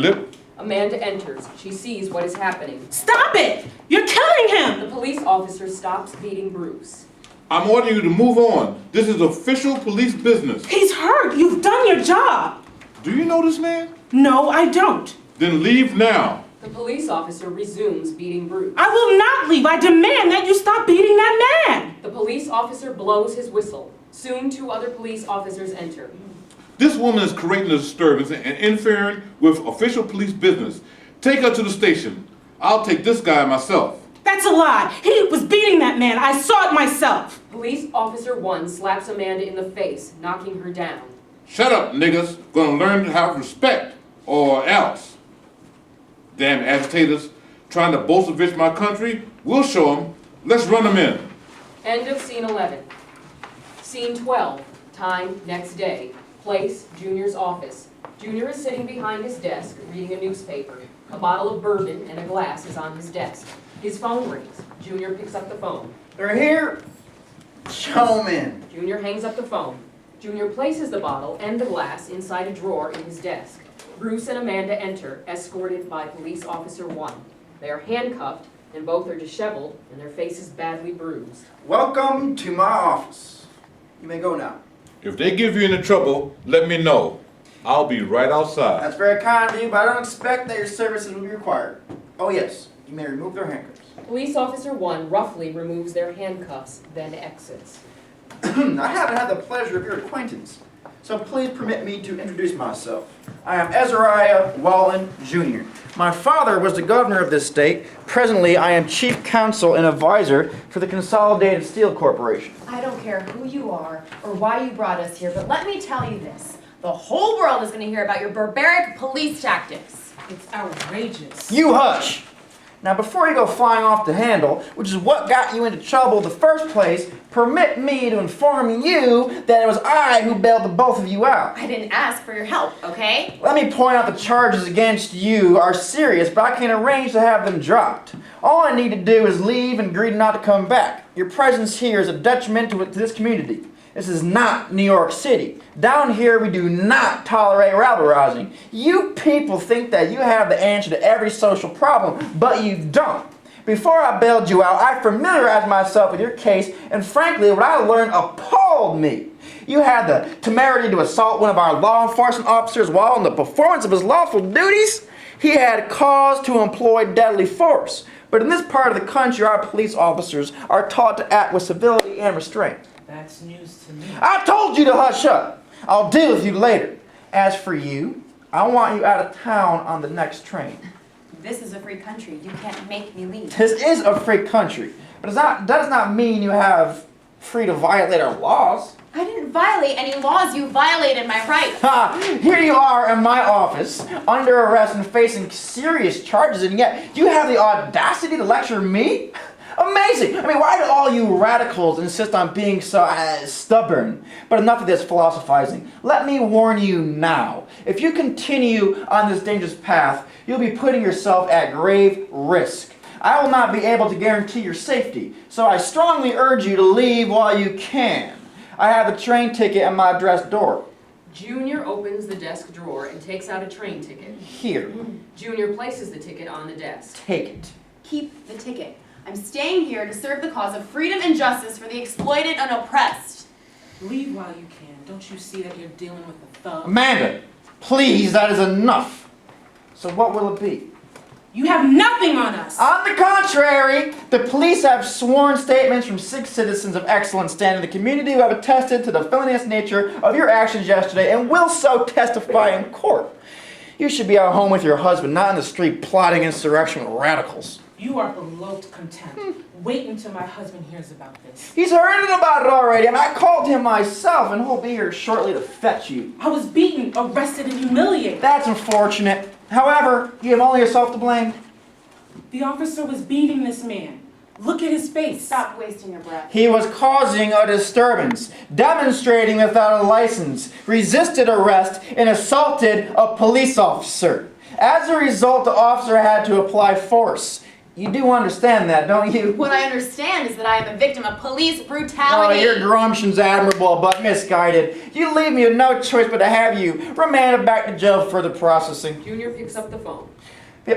Phillip. Amanda enters. She sees what is happening. Stop it! You're killing him! The police officer stops beating Bruce. I'm ordering you to move on. This is official police business. He's hurt. You've done your job. Do you know this man? No, I don't. Then leave now. The police officer resumes beating Bruce. I will not leave. I demand that you stop beating that man. The police officer blows his whistle. Soon 2 other police officers enter. This woman is creating a disturbance and interfering with official police business. Take her to the station. I'll take this guy myself. That's a lie. He was beating that man. I saw it myself. Police officer 1 slaps Amanda in the face, knocking her down. Shut up, niggas. Gonna learn to have respect, or else. Damn agitators, trying to Bolshevik my country. We'll show them. Let's run them in. End of scene 11. Scene 12. Time, next day. Place, Junior's office. Junior is sitting behind his desk, reading a newspaper. A bottle of bourbon and a glass is on his desk. His phone rings. Junior picks up the phone. They're here. Show 'em in. Junior hangs up the phone. Junior places the bottle and the glass inside a drawer in his desk. Bruce and Amanda enter, escorted by police officer 1. They are handcuffed, and both are disheveled, and their faces badly bruised. Welcome to my office. You may go now. If they give you any trouble, let me know. I'll be right outside. That's very kind of you, but I don't expect that your services will be required. Oh yes, you may remove their handcuffs. Police officer 1 roughly removes their handcuffs, then exits. I haven't had the pleasure of your acquaintance, so please permit me to introduce myself. I am Ezariah Wallen, Jr. My father was the governor of this state. Presently, I am chief counsel and advisor for the Consolidated Steel Corporation. I don't care who you are or why you brought us here, but let me tell you this. The whole world is going to hear about your barbaric police tactics. It's outrageous. You hush! Now, before you go flying off the handle, which is what got you into trouble in the first place, permit me to inform you that it was I who bailed the both of you out. I didn't ask for your help, okay? Let me point out the charges against you are serious, but I can arrange to have them dropped. All I need to do is leave and agree not to come back. Your presence here is a detriment to this community. This is not New York City. Down here, we do not tolerate rabble-rousing. You people think that you have the answer to every social problem, but you don't. Before I bailed you out, I familiarized myself with your case, and frankly, what I learned appalled me. You had the temerity to assault one of our law enforcement officers while in the performance of his lawful duties. He had cause to employ deadly force. But in this part of the country, our police officers are taught to act with civility and restraint. That's news to me. I told you to hush up. I'll deal with you later. As for you, I want you out of town on the next train. This is a free country. You can't make me leave. This is a free country, but it does not mean you have free to violate our laws. I didn't violate any laws. You violated my rights. Ha! Here you are in my office, under arrest and facing serious charges, and yet you have the audacity to lecture me? Amazing! I mean, why do all you radicals insist on being so stubborn? But enough of this philosophizing. Let me warn you now. If you continue on this dangerous path, you'll be putting yourself at grave risk. I will not be able to guarantee your safety, so I strongly urge you to leave while you can. I have a train ticket at my dress door. Junior opens the desk drawer and takes out a train ticket. Here. Junior places the ticket on the desk. Take it. Keep the ticket. I'm staying here to serve the cause of freedom and justice for the exploited and oppressed. Leave while you can. Don't you see that you're dealing with a thug? Amanda, please, that is enough. So what will it be? You have nothing on us. On the contrary, the police have sworn statements from 6 citizens of excellent standing in the community who have attested to the felonious nature of your actions yesterday and will so testify in court. You should be at home with your husband, not in the street plotting insurrection with radicals. You are below contempt. Wait until my husband hears about this. He's heard about it already. I mean, I called him myself, and he'll be here shortly to fetch you. I was beaten, arrested, and humiliated. That's unfortunate. However, you have only yourself to blame. The officer was beating this man. Look at his face. Stop wasting your breath. He was causing a disturbance, demonstrating without a license, resisted arrest, and assaulted a police officer. As a result, the officer had to apply force. You do understand that, don't you? What I understand is that I am a victim of police Oh, brutality. your gumption's admirable, but misguided. You leave me with no choice but to have you remanded back to jail for further processing. Junior picks up the phone.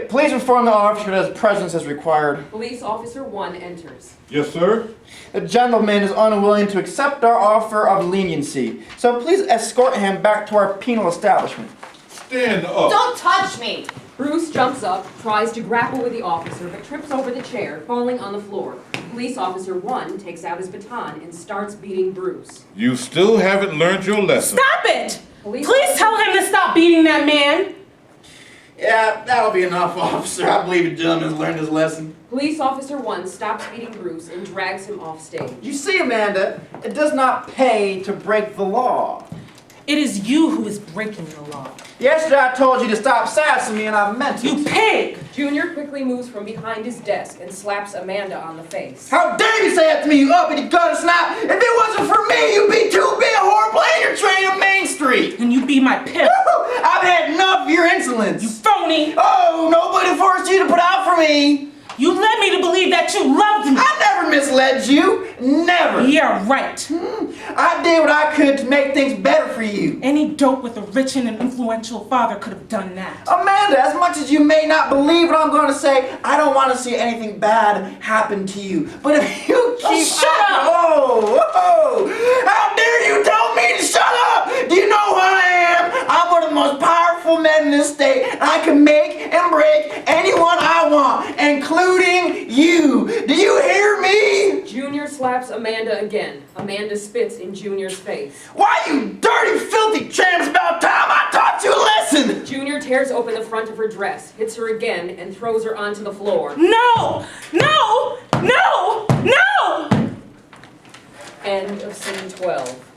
Please inform the officer that his presence is required. Police officer 1 enters. Yes, sir. The gentleman is unwilling to accept our offer of leniency, so please escort him back to our penal establishment. Stand up. Don't touch me! Bruce jumps up, tries to grapple with the officer, but trips over the chair, falling on the floor. Police officer 1 takes out his baton and starts beating Bruce. You still haven't learned your lesson. Stop it! Police Please tell him to stop beating that man. Yeah, that'll be enough, officer. I believe the gentleman's learned his lesson. Police officer 1 stops beating Bruce and drags him off stage. You see, Amanda, it does not pay to break the law. It is you who is breaking the law. Yesterday I told you to stop sassing me and I meant it. You pig! Junior quickly moves from behind his desk and slaps Amanda on the face. How dare you say that to me, you uppity gutter snap! If it wasn't for me, you'd be too big a whore playing your train on Main Street! And you be my pimp. I've had enough of your insolence! You phony! Oh, nobody forced you to put out for me! You led me to believe that you loved me. I never misled you! Never! Yeah, right. I did what I could to make things better for you. Any dope with a rich and an influential father could have done that. Amanda, as much as you may not believe what I'm going to say, I don't want to see anything bad happen to you. But if you keep... shut up! Oh! How dare you tell me to shut up! Do you know who I am? I'm one of the most powerful men in this state. I can make and break anyone I want, including you. Do you hear me? Junior slaps Amanda again. Amanda spits in Junior's face. Why, you dirty, filthy tramp, it's about time I taught you a lesson! Junior tears open the front of her dress, hits her again, and throws her onto the floor. No! No! No! No! End of scene 12.